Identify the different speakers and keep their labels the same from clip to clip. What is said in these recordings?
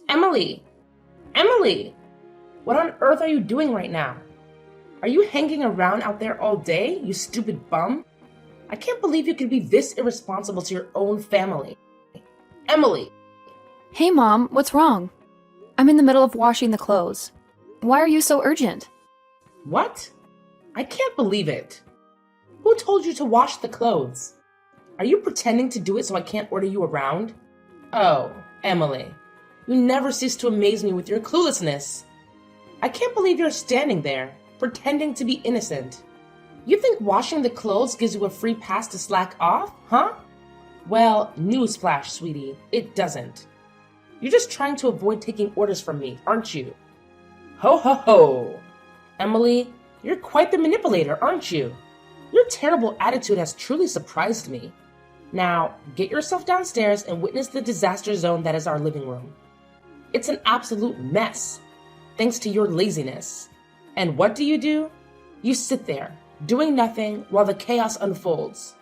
Speaker 1: Emily! Emily! What on earth are you doing right now? Are you hanging around out there all day, you stupid bum? I can't believe you could be this irresponsible to your own family. Emily!
Speaker 2: Hey, Mom, what's wrong? I'm in the middle of washing the clothes. Why are you so urgent?
Speaker 1: What? I can't believe it. Who told you to wash the clothes? Are you pretending to do it so I can't order you around? Oh, Emily, you never cease to amaze me with your cluelessness. I can't believe you're standing there, pretending to be innocent. You think washing the clothes gives you a free pass to slack off, huh? Well, newsflash, sweetie, it doesn't. You're just trying to avoid taking orders from me, aren't you? Ho ho ho! Emily, you're quite the manipulator, aren't you? Your terrible attitude has truly surprised me. Now, get yourself downstairs and witness the disaster zone that is our living room. It's an absolute mess, thanks to your laziness. And what do? You sit there, doing nothing while the chaos unfolds.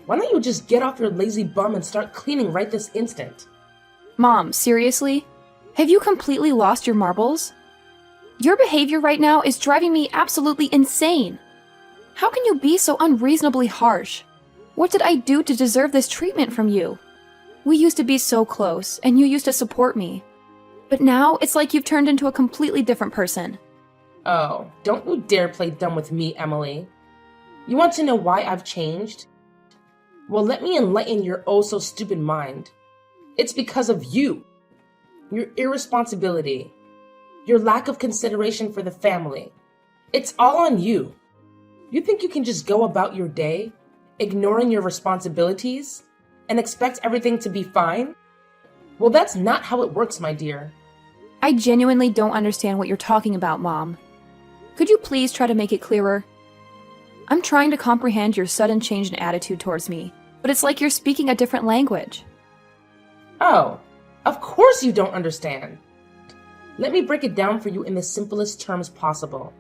Speaker 1: Why don't you just get off your lazy bum and start cleaning right this instant?
Speaker 2: Mom, seriously? Have you completely lost your marbles? Your behavior right now is driving me absolutely insane. How can you be so unreasonably harsh? What did I do to deserve this treatment from you? We used to be so close, and you used to support me. But now, it's like you've turned into a completely different person.
Speaker 1: Oh, don't you dare play dumb with me, Emily. You want to know why I've changed? Well, let me enlighten your oh-so-stupid mind. It's because of you. Your irresponsibility. Your lack of consideration for the family. It's all on you. You think you can just go about your day, ignoring your responsibilities, and expect everything to be fine? Well, that's not how it works, my dear.
Speaker 2: I genuinely don't understand what you're talking about, Mom. Could you please try to make it clearer? I'm trying to comprehend your sudden change in attitude towards me, but it's like you're speaking a different language.
Speaker 1: Oh, of course you don't understand. Let me break it down for you in the simplest terms possible,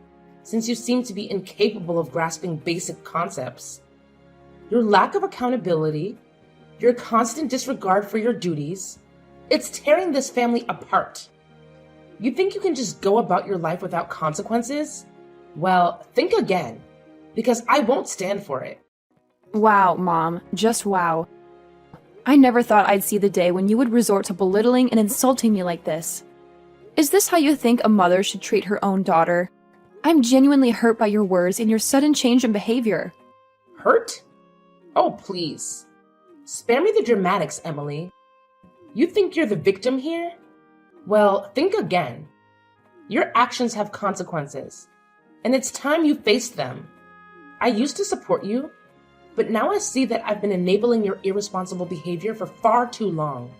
Speaker 1: since you seem to be incapable of grasping basic concepts. Your lack of accountability, your constant disregard for your duties, it's tearing this family apart. You think you can just go about your life without consequences? Well, think again, because I won't stand for it.
Speaker 2: Wow, Mom, just wow. I never thought I'd see the day when you would resort to belittling and insulting me like this. Is this how you think a mother should treat her own daughter? I'm genuinely hurt by your words and your sudden change in behavior.
Speaker 1: Hurt? Oh, please. Spare me the dramatics, Emily. You think you're the victim here? Well, think again. Your actions have consequences, and it's time you faced them. I used to support you, but now I see that I've been enabling your irresponsible behavior for far too long.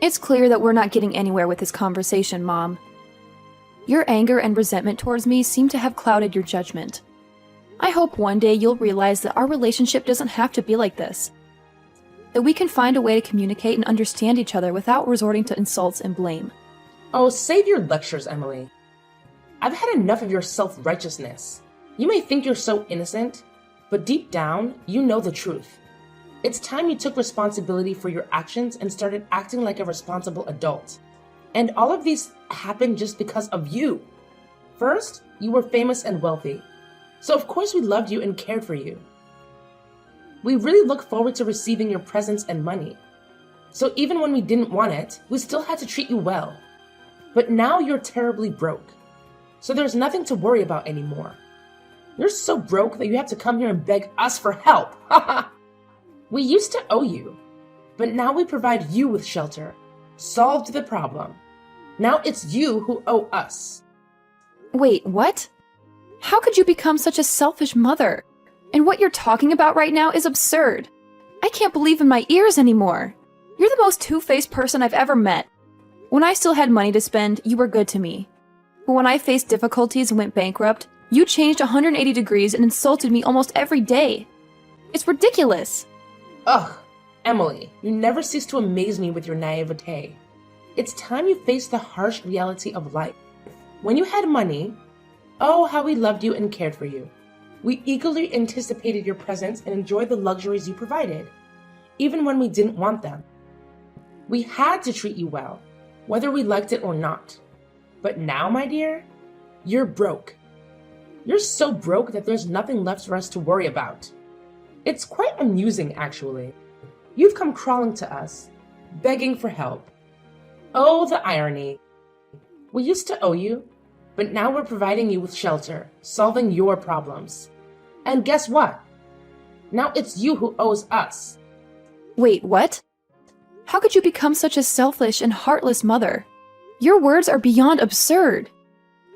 Speaker 2: It's clear that we're not getting anywhere with this conversation, Mom. Your anger and resentment towards me seem to have clouded your judgment. I hope one day you'll realize that our relationship doesn't have to be like this. That we can find a way to communicate and understand each other without resorting to insults and blame.
Speaker 1: Oh, save your lectures, Emily. I've had enough of your self-righteousness. You may think you're so innocent, but deep down, you know the truth. It's time you took responsibility for your actions and started acting like a responsible adult. And all of these happened just because of you. First, you were famous and wealthy. So of course we loved you and cared for you. We really look forward to receiving your presents and money. So even when we didn't want it, we still had to treat you well. But now you're terribly broke. So there's nothing to worry about anymore. You're so broke that you have to come here and beg us for help. We used to owe you, but now we provide you with shelter. Solved the problem. Now it's you who owe us.
Speaker 2: Wait, what? How could you become such a selfish mother? And what you're talking about right now is absurd. I can't believe in my ears anymore. You're the most two-faced person I've ever met. When I still had money to spend, you were good to me. But when I faced difficulties and went bankrupt, you changed 180 degrees and insulted me almost every day. It's ridiculous.
Speaker 1: Ugh, Emily, you never cease to amaze me with your naivete. It's time you face the harsh reality of life. When you had money, oh, how we loved you and cared for you. We eagerly anticipated your presence and enjoyed the luxuries you provided, even when we didn't want them. We had to treat you well, whether we liked it or not. But now, my dear, you're broke. You're so broke that there's nothing left for us to worry about. It's quite amusing, actually. You've come crawling to us, begging for help. Oh, the irony. We used to owe you, but now we're providing you with shelter, solving your problems. And guess what? Now it's you who owes us.
Speaker 2: Wait, what? How could you become such a selfish and heartless mother? Your words are beyond absurd.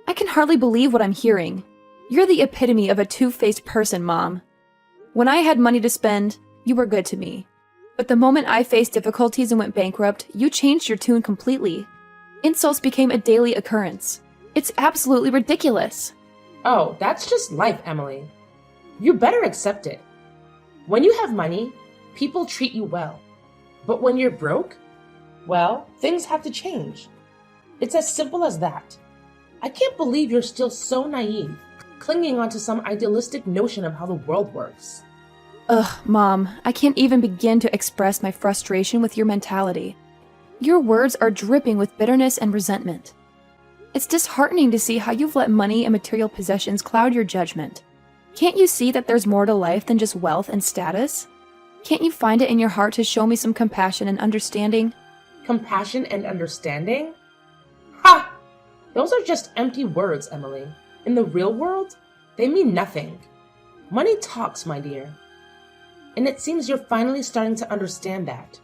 Speaker 2: I can hardly believe what I'm hearing. You're the epitome of a two-faced person, Mom. When I had money to spend, you were good to me. But the moment I faced difficulties and went bankrupt, you changed your tune completely. Insults became a daily occurrence. It's absolutely ridiculous.
Speaker 1: Oh, that's just life, Emily. You better accept it. When you have money, people treat you well. But when you're broke, well, things have to change. It's as simple as that. I can't believe you're still so naive, clinging onto some idealistic notion of how the world works.
Speaker 2: Ugh, Mom, I can't even begin to express my frustration with your mentality. Your words are dripping with bitterness and resentment. It's disheartening to see how you've let money and material possessions cloud your judgment. Can't you see that there's more to life than just wealth and status? Can't you find it in your heart to show me some compassion and understanding?
Speaker 1: Compassion and understanding? Ha! Those are just empty words, Emily. In the real world, they mean nothing. Money talks, my dear. And it seems you're finally starting to understand that.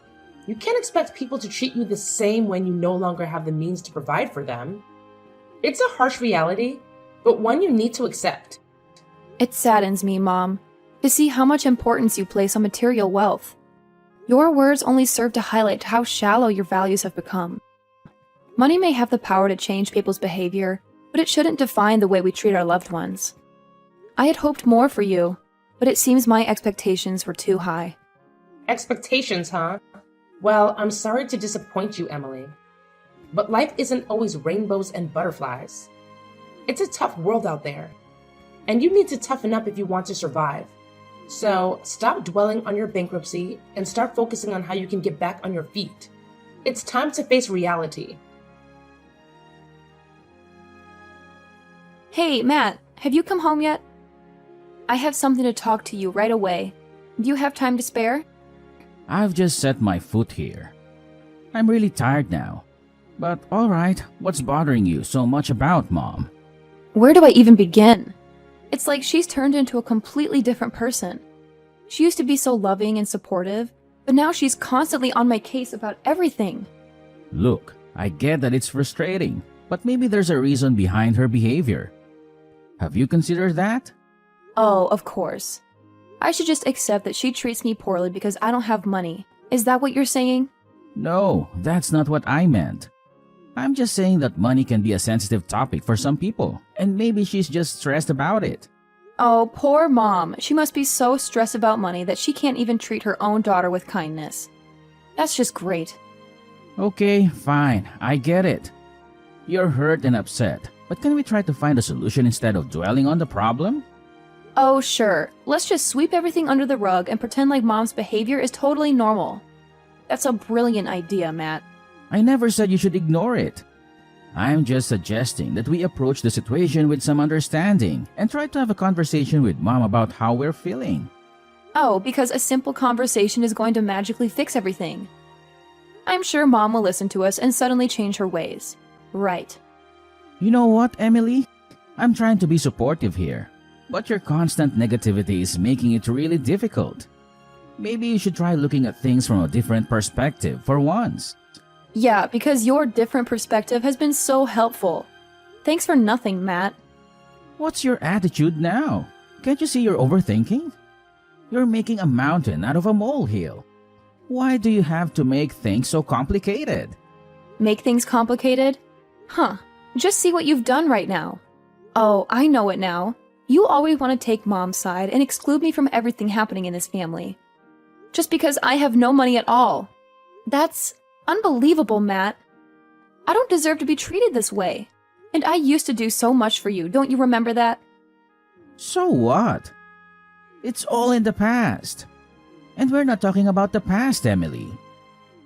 Speaker 1: You can't expect people to treat you the same when you no longer have the means to provide for them. It's a harsh reality, but one you need to accept.
Speaker 2: It saddens me, Mom, to see how much importance you place on material wealth. Your words only serve to highlight how shallow your values have become. Money may have the power to change people's behavior, but it shouldn't define the way we treat our loved ones. I had hoped more for you, but it seems my expectations were too high.
Speaker 1: Expectations, huh? Well, I'm sorry to disappoint you, Emily. But life isn't always rainbows and butterflies. It's a tough world out there, and you need to toughen up if you want to survive. So stop dwelling on your bankruptcy and start focusing on how you can get back on your feet. It's time to face reality.
Speaker 2: Hey, Matt, have you come home yet? I have something to talk to you right away. Do you have time to spare?
Speaker 3: I've just set my foot here. I'm really tired now. But alright, what's bothering you so much about Mom?
Speaker 2: Where do I even begin? It's like she's turned into a completely different person. She used to be so loving and supportive, but now she's constantly on my case about everything.
Speaker 3: Look, I get that it's frustrating, but maybe there's a reason behind her behavior. Have you considered that?
Speaker 2: Oh, of course. I should just accept that she treats me poorly because I don't have money. Is that what you're saying?
Speaker 3: No, that's not what I meant. I'm just saying that money can be a sensitive topic for some people, and maybe she's just stressed about it.
Speaker 2: Oh, poor Mom. She must be so stressed about money that she can't even treat her own daughter with kindness. That's just great.
Speaker 3: Okay, fine, I get it. You're hurt and upset, but can we try to find a solution instead of dwelling on the problem?
Speaker 2: Oh, sure. Let's just sweep everything under the rug and pretend like Mom's behavior is totally normal. That's a brilliant idea, Matt.
Speaker 3: I never said you should ignore it. I'm just suggesting that we approach the situation with some understanding and try to have a conversation with Mom about how we're feeling.
Speaker 2: Oh, because a simple conversation is going to magically fix everything. I'm sure Mom will listen to us and suddenly change her ways. Right.
Speaker 3: You know what, Emily? I'm trying to be supportive here, but your constant negativity is making it really difficult. Maybe you should try looking at things from a different perspective for once.
Speaker 2: Yeah, because your different perspective has been so helpful. Thanks for nothing, Matt.
Speaker 3: What's your attitude now? Can't you see you're overthinking? You're making a mountain out of a molehill. Why do you have to make things so complicated?
Speaker 2: Make things complicated? Huh. Just see what you've done right now. Oh, I know it now. You always want to take Mom's side and exclude me from everything happening in this family. Just because I have no money at all. That's unbelievable, Matt. I don't deserve to be treated this way. And I used to do so much for you, don't you remember that?
Speaker 3: So what? It's all in the past. And we're not talking about the past, Emily.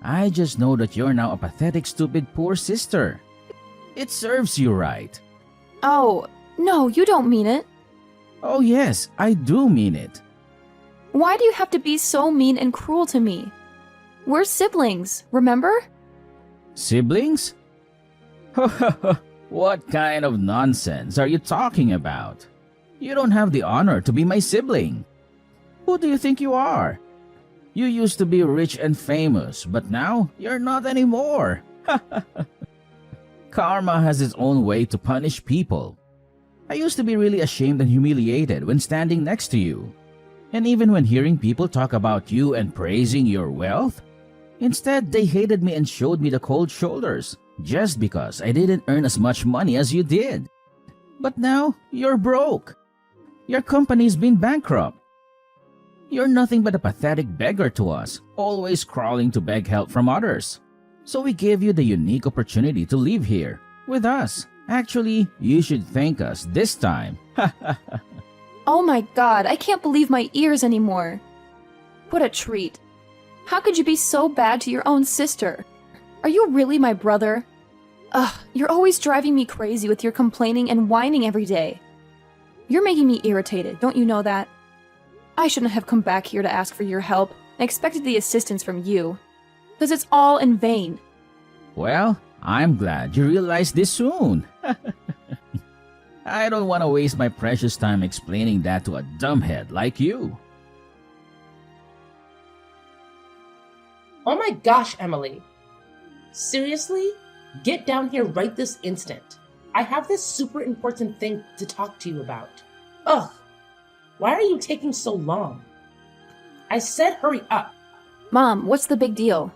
Speaker 3: I just know that you're now a pathetic, stupid, poor sister. It serves you right.
Speaker 2: Oh, no, you don't mean it.
Speaker 3: Oh yes, I do mean it.
Speaker 2: Why do you have to be so mean and cruel to me? We're siblings, remember?
Speaker 3: Siblings? What kind of nonsense are you talking about? You don't have the honor to be my sibling. Who do you think you are? You used to be rich and famous, but now you're not anymore. Karma has its own way to punish people. I used to be really ashamed and humiliated when standing next to you. And even when hearing people talk about you and praising your wealth, instead they hated me and showed me the cold shoulders just because I didn't earn as much money as you did. But now you're broke. Your company's been bankrupt. You're nothing but a pathetic beggar to us, always crawling to beg help from others. So we gave you the unique opportunity to live here with us. Actually, you should thank us this time.
Speaker 2: Oh my god, I can't believe my ears anymore. What a treat. How could you be so bad to your own sister? Are you really my brother? Ugh, you're always driving me crazy with your complaining and whining every day. You're making me irritated, don't you know that? I shouldn't have come back here to ask for your help and expected the assistance from you. Because it's all in vain.
Speaker 3: Well, I'm glad you realized this soon. I don't want to waste my precious time explaining that to a dumbhead like you.
Speaker 1: Oh my gosh, Emily. Seriously? Get down here right this instant. I have this super important thing to talk to you about. Ugh. Why are you taking so long? I said hurry up.
Speaker 2: Mom, what's the big deal?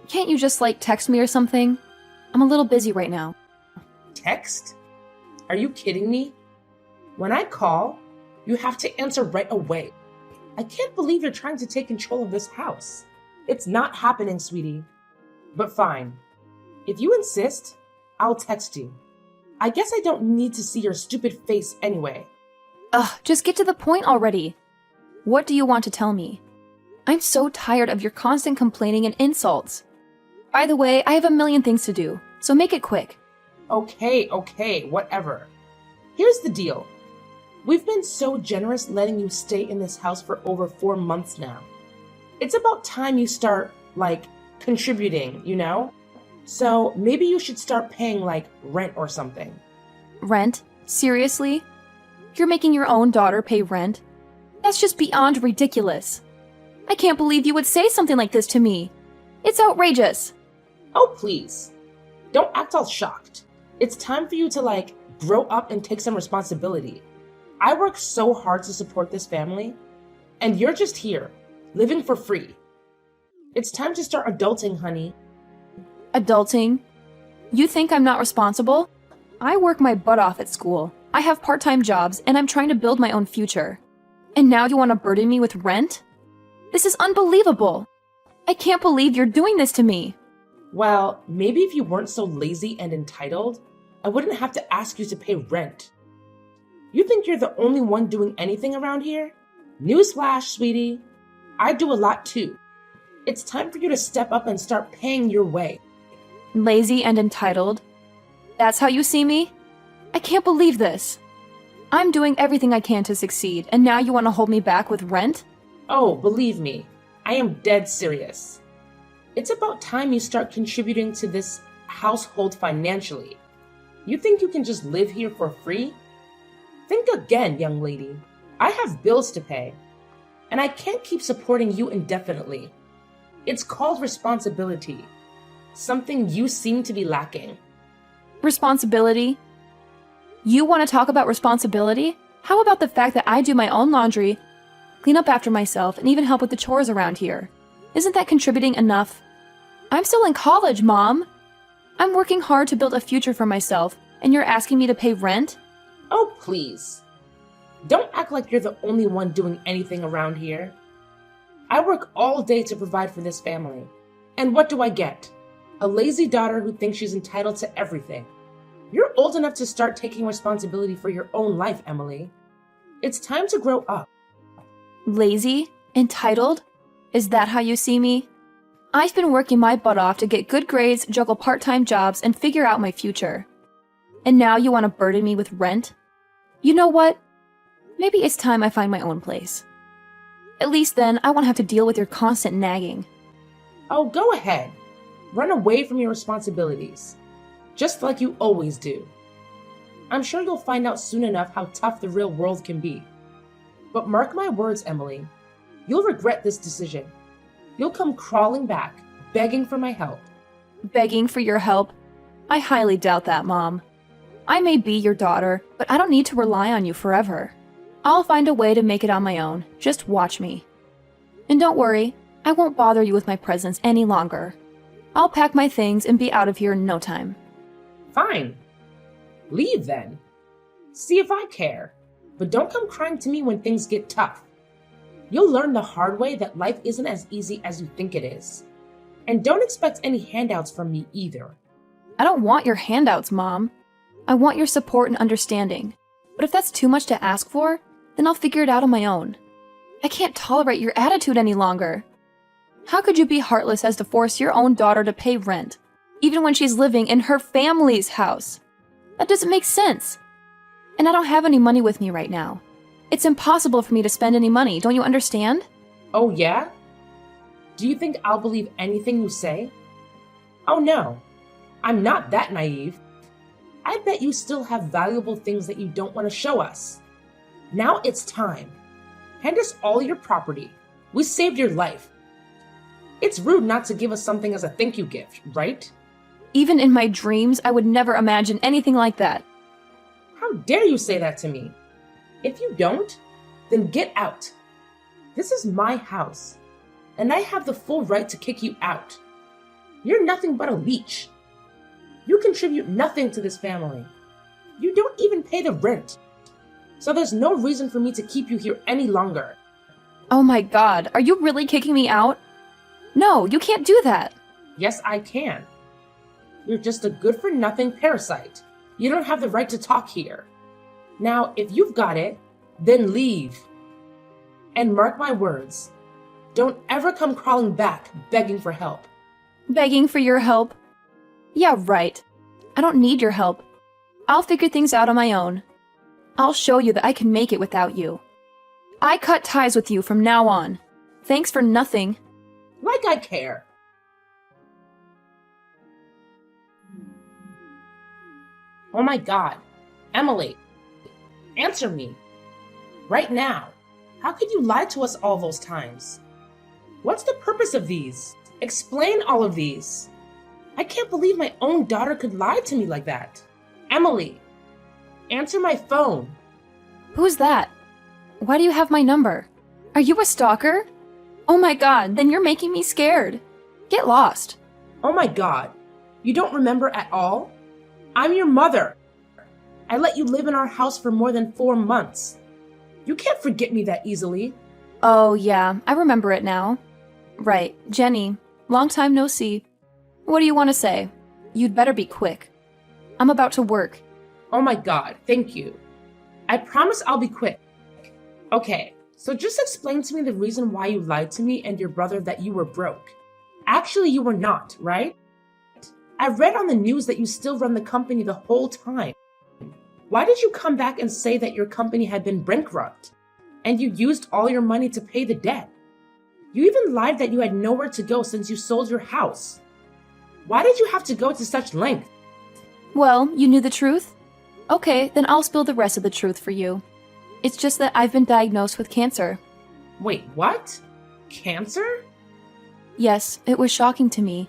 Speaker 2: Can't you just, text me or something? I'm a little busy right now.
Speaker 1: Text? Are you kidding me? When I call, you have to answer right away. I can't believe you're trying to take control of this house. It's not happening, sweetie. But fine. If you insist, I'll text you. I guess I don't need to see your stupid face anyway.
Speaker 2: Ugh, just get to the point already. What do you want to tell me? I'm so tired of your constant complaining and insults. By the way, I have a million things to do, so make it quick.
Speaker 1: Okay, whatever. Here's the deal. We've been so generous letting you stay in this house for over 4 months now. It's about time you start, contributing, you know? So maybe you should start paying, rent or something.
Speaker 2: Rent? Seriously? You're making your own daughter pay rent? That's just beyond ridiculous. I can't believe you would say something like this to me. It's outrageous.
Speaker 1: Oh, please. Don't act all shocked. It's time for you to, grow up and take some responsibility. I work so hard to support this family, and you're just here, living for free. It's time to start adulting, honey.
Speaker 2: Adulting? You think I'm not responsible? I work my butt off at school. I have part-time jobs, and I'm trying to build my own future. And now you want to burden me with rent? This is unbelievable. I can't believe you're doing this to me.
Speaker 1: Well, maybe if you weren't so lazy and entitled, I wouldn't have to ask you to pay rent. You think you're the only one doing anything around here? Newsflash, sweetie. I do a lot too. It's time for you to step up and start paying your way.
Speaker 2: Lazy and entitled? That's how you see me? I can't believe this. I'm doing everything I can to succeed, and now you want to hold me back with rent?
Speaker 1: Oh, believe me, I am dead serious. It's about time you start contributing to this household financially. You think you can just live here for free? Think again, young lady. I have bills to pay, and I can't keep supporting you indefinitely. It's called responsibility, something you seem to be lacking.
Speaker 2: Responsibility? You want to talk about responsibility? How about the fact that I do my own laundry, clean up after myself, and even help with the chores around here? Isn't that contributing enough? I'm still in college, Mom. I'm working hard to build a future for myself, and you're asking me to pay rent?
Speaker 1: Oh, please. Don't act like you're the only one doing anything around here. I work all day to provide for this family. And what do I get? A lazy daughter who thinks she's entitled to everything. You're old enough to start taking responsibility for your own life, Emily. It's time to grow up.
Speaker 2: Lazy? Entitled? Is that how you see me? I've been working my butt off to get good grades, juggle part-time jobs, and figure out my future. And now you want to burden me with rent? You know what? Maybe it's time I find my own place. At least then, I won't have to deal with your constant nagging.
Speaker 1: Oh, go ahead. Run away from your responsibilities. Just like you always do. I'm sure you'll find out soon enough how tough the real world can be. But mark my words, Emily. You'll regret this decision. You'll come crawling back, begging for my help.
Speaker 2: Begging for your help? I highly doubt that, Mom. I may be your daughter, but I don't need to rely on you forever. I'll find a way to make it on my own. Just watch me. And don't worry, I won't bother you with my presence any longer. I'll pack my things and be out of here in no time.
Speaker 1: Fine. Leave then. See if I care. But don't come crying to me when things get tough. You'll learn the hard way that life isn't as easy as you think it is. And don't expect any handouts from me either.
Speaker 2: I don't want your handouts, Mom. I want your support and understanding. But if that's too much to ask for, then I'll figure it out on my own. I can't tolerate your attitude any longer. How could you be heartless as to force your own daughter to pay rent, even when she's living in her family's house? That doesn't make sense. And I don't have any money with me right now. It's impossible for me to spend any money, don't you understand?
Speaker 1: Oh yeah? Do you think I'll believe anything you say? Oh no, I'm not that naive. I bet you still have valuable things that you don't want to show us. Now it's time. Hand us all your property. We saved your life. It's rude not to give us something as a thank you gift, right?
Speaker 2: Even in my dreams, I would never imagine anything like that.
Speaker 1: How dare you say that to me? If you don't, then get out. This is my house, and I have the full right to kick you out. You're nothing but a leech. You contribute nothing to this family. You don't even pay the rent. So there's no reason for me to keep you here any longer.
Speaker 2: Oh my God, are you really kicking me out? No, you can't do that.
Speaker 1: Yes, I can. You're just a good-for-nothing parasite. You don't have the right to talk here. Now, if you've got it, then leave. And mark my words, don't ever come crawling back begging for help.
Speaker 2: Begging for your help? Yeah, right. I don't need your help. I'll figure things out on my own. I'll show you that I can make it without you. I cut ties with you from now on. Thanks for nothing.
Speaker 1: Like I care. Oh my God. Emily, answer me. Right now. How could you lie to us all those times? What's the purpose of these? Explain all of these. I can't believe my own daughter could lie to me like that. Emily, answer my phone.
Speaker 2: Who's that? Why do you have my number? Are you a stalker? Oh my God, then you're making me scared. Get lost.
Speaker 1: Oh my God. You don't remember at all? I'm your mother. I let you live in our house for more than 4 months. You can't forget me that easily.
Speaker 2: Oh yeah, I remember it now. Right, Jenny. Long time no see. What do you want to say? You'd better be quick. I'm about to work.
Speaker 1: Oh my God, thank you. I promise I'll be quick. Okay, so just explain to me the reason why you lied to me and your brother that you were broke. Actually, you were not, right? I read on the news that you still run the company the whole time. Why did you come back and say that your company had been bankrupt and you used all your money to pay the debt? You even lied that you had nowhere to go since you sold your house. Why did you have to go to such length?
Speaker 2: Well, you knew the truth? Okay, then I'll spill the rest of the truth for you. It's just that I've been diagnosed with cancer.
Speaker 1: Wait, what? Cancer?
Speaker 2: Yes, it was shocking to me,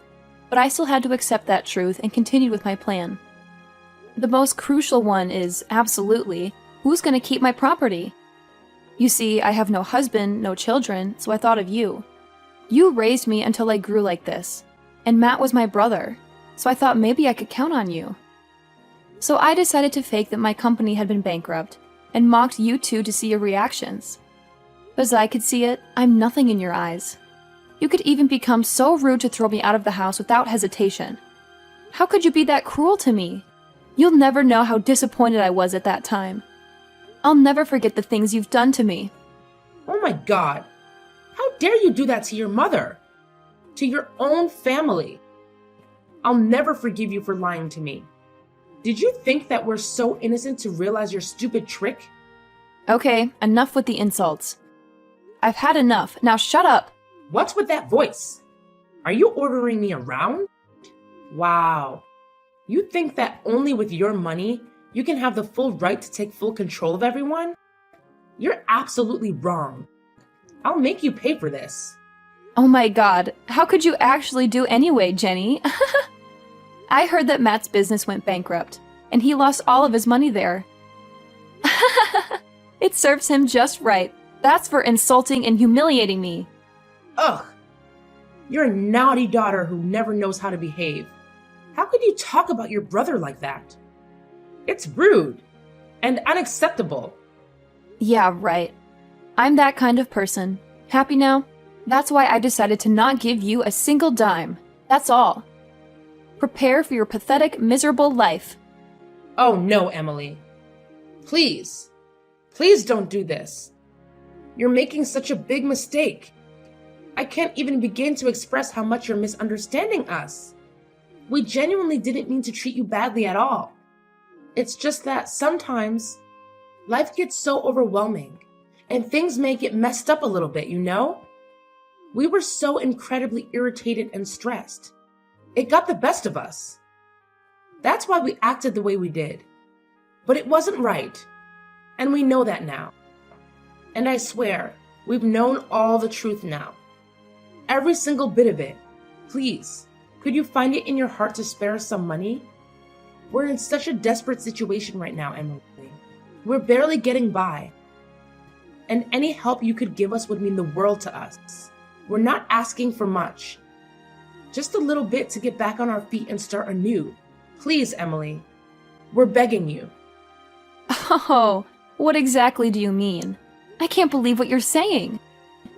Speaker 2: but I still had to accept that truth and continued with my plan. The most crucial one is, absolutely, who's going to keep my property? You see, I have no husband, no children, so I thought of you. You raised me until I grew like this, and Matt was my brother, so I thought maybe I could count on you. So I decided to fake that my company had been bankrupt, and mocked you two to see your reactions. As I could see it, I'm nothing in your eyes. You could even become so rude to throw me out of the house without hesitation. How could you be that cruel to me? You'll never know how disappointed I was at that time. I'll never forget the things you've done to me.
Speaker 1: Oh my God. How dare you do that to your mother? to your own family. I'll never forgive you for lying to me. Did you think that we're so innocent to realize your stupid trick?
Speaker 2: Okay, enough with the insults. I've had enough. Now shut up.
Speaker 1: What's with that voice? Are you ordering me around? Wow. You think that only with your money you can have the full right to take full control of everyone? You're absolutely wrong. I'll make you pay for this.
Speaker 2: Oh my god, how could you actually do anyway, Jenny? I heard that Matt's business went bankrupt, and he lost all of his money there. It serves him just right. That's for insulting and humiliating me.
Speaker 1: Ugh. You're a naughty daughter who never knows how to behave. How could you talk about your brother like that? It's rude and unacceptable.
Speaker 2: Yeah, right. I'm that kind of person. Happy now? That's why I decided to not give you a single dime. That's all. Prepare for your pathetic, miserable life.
Speaker 1: Oh no, Emily. Please. Please don't do this. You're making such a big mistake. I can't even begin to express how much you're misunderstanding us. We genuinely didn't mean to treat you badly at all. It's just that sometimes life gets so overwhelming and things may get messed up a little bit, you know? We were so incredibly irritated and stressed. It got the best of us. That's why we acted the way we did. But it wasn't right. And we know that now. And I swear, we've known all the truth now. Every single bit of it. Please, could you find it in your heart to spare us some money? We're in such a desperate situation right now, Emily. We're barely getting by. And any help you could give us would mean the world to us. We're not asking for much. Just a little bit to get back on our feet and start anew. Please, Emily. We're begging you.
Speaker 2: Oh, what exactly do you mean? I can't believe what you're saying.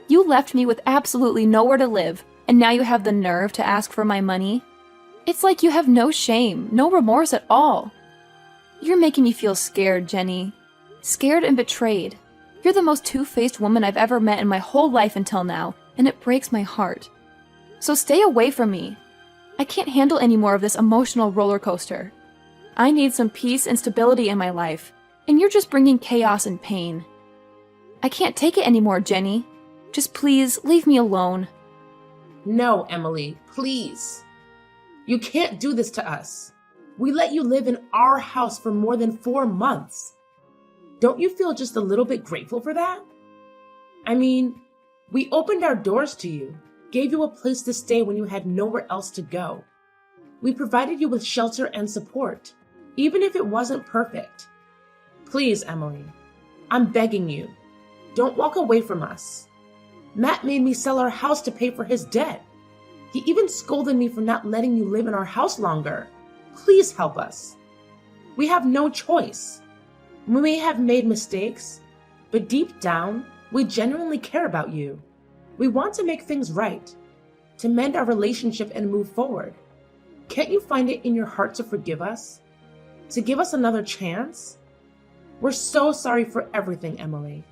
Speaker 2: You left me with absolutely nowhere to live, and now you have the nerve to ask for my money? It's like you have no shame, no remorse at all. You're making me feel scared, Jenny. Scared and betrayed. You're the most two-faced woman I've ever met in my whole life until now, and it breaks my heart. So stay away from me. I can't handle any more of this emotional roller coaster. I need some peace and stability in my life, and you're just bringing chaos and pain. I can't take it anymore, Jenny. Just please, leave me alone.
Speaker 1: No, Emily, please. You can't do this to us. We let you live in our house for more than 4 months. Don't you feel just a little bit grateful for that? I mean, we opened our doors to you, gave you a place to stay when you had nowhere else to go. We provided you with shelter and support, even if it wasn't perfect. Please, Emily, I'm begging you, don't walk away from us. Matt made me sell our house to pay for his debt. He even scolded me for not letting you live in our house longer. Please help us. We have no choice. We may have made mistakes, but deep down, we genuinely care about you. We want to make things right, to mend our relationship and move forward. Can't you find it in your heart to forgive us? To give us another chance? We're so sorry for everything, Emily.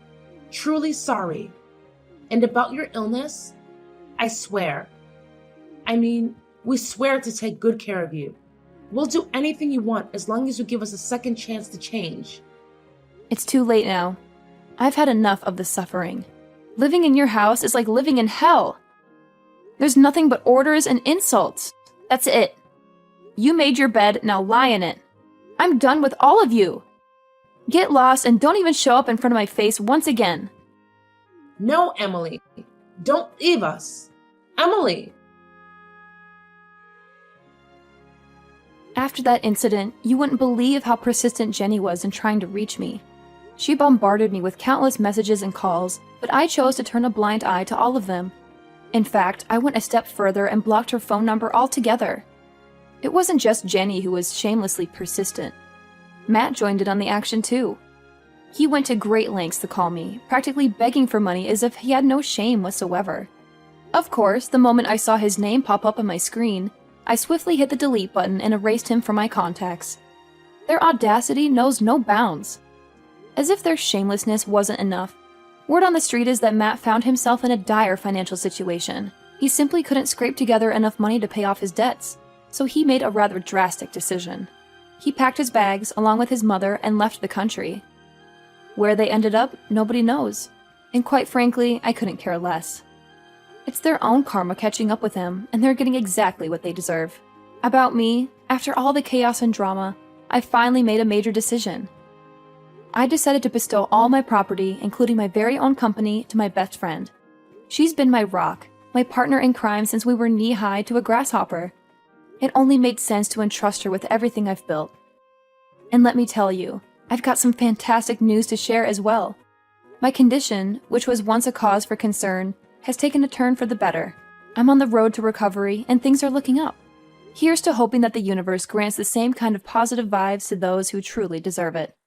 Speaker 1: Truly sorry. And about your illness, I swear. We swear to take good care of you. We'll do anything you want as long as you give us a second chance to change.
Speaker 2: It's too late now. I've had enough of the suffering. Living in your house is like living in hell. There's nothing but orders and insults. That's it. You made your bed, now lie in it. I'm done with all of you. Get lost and don't even show up in front of my face once again.
Speaker 1: No, Emily. Don't leave us. Emily!
Speaker 2: After that incident, you wouldn't believe how persistent Jenny was in trying to reach me. She bombarded me with countless messages and calls, but I chose to turn a blind eye to all of them. In fact, I went a step further and blocked her phone number altogether. It wasn't just Jenny who was shamelessly persistent. Matt joined in on the action too. He went to great lengths to call me, practically begging for money as if he had no shame whatsoever. Of course, the moment I saw his name pop up on my screen, I swiftly hit the delete button and erased him from my contacts. Their audacity knows no bounds. As if their shamelessness wasn't enough, word on the street is that Matt found himself in a dire financial situation. He simply couldn't scrape together enough money to pay off his debts, so he made a rather drastic decision. He packed his bags along with his mother and left the country. Where they ended up, nobody knows, and quite frankly, I couldn't care less. It's their own karma catching up with him, and they're getting exactly what they deserve. About me, after all the chaos and drama, I finally made a major decision. I decided to bestow all my property, including my very own company, to my best friend. She's been my rock, my partner in crime since we were knee-high to a grasshopper. It only made sense to entrust her with everything I've built. And let me tell you, I've got some fantastic news to share as well. My condition, which was once a cause for concern, has taken a turn for the better. I'm on the road to recovery and things are looking up. Here's to hoping that the universe grants the same kind of positive vibes to those who truly deserve it.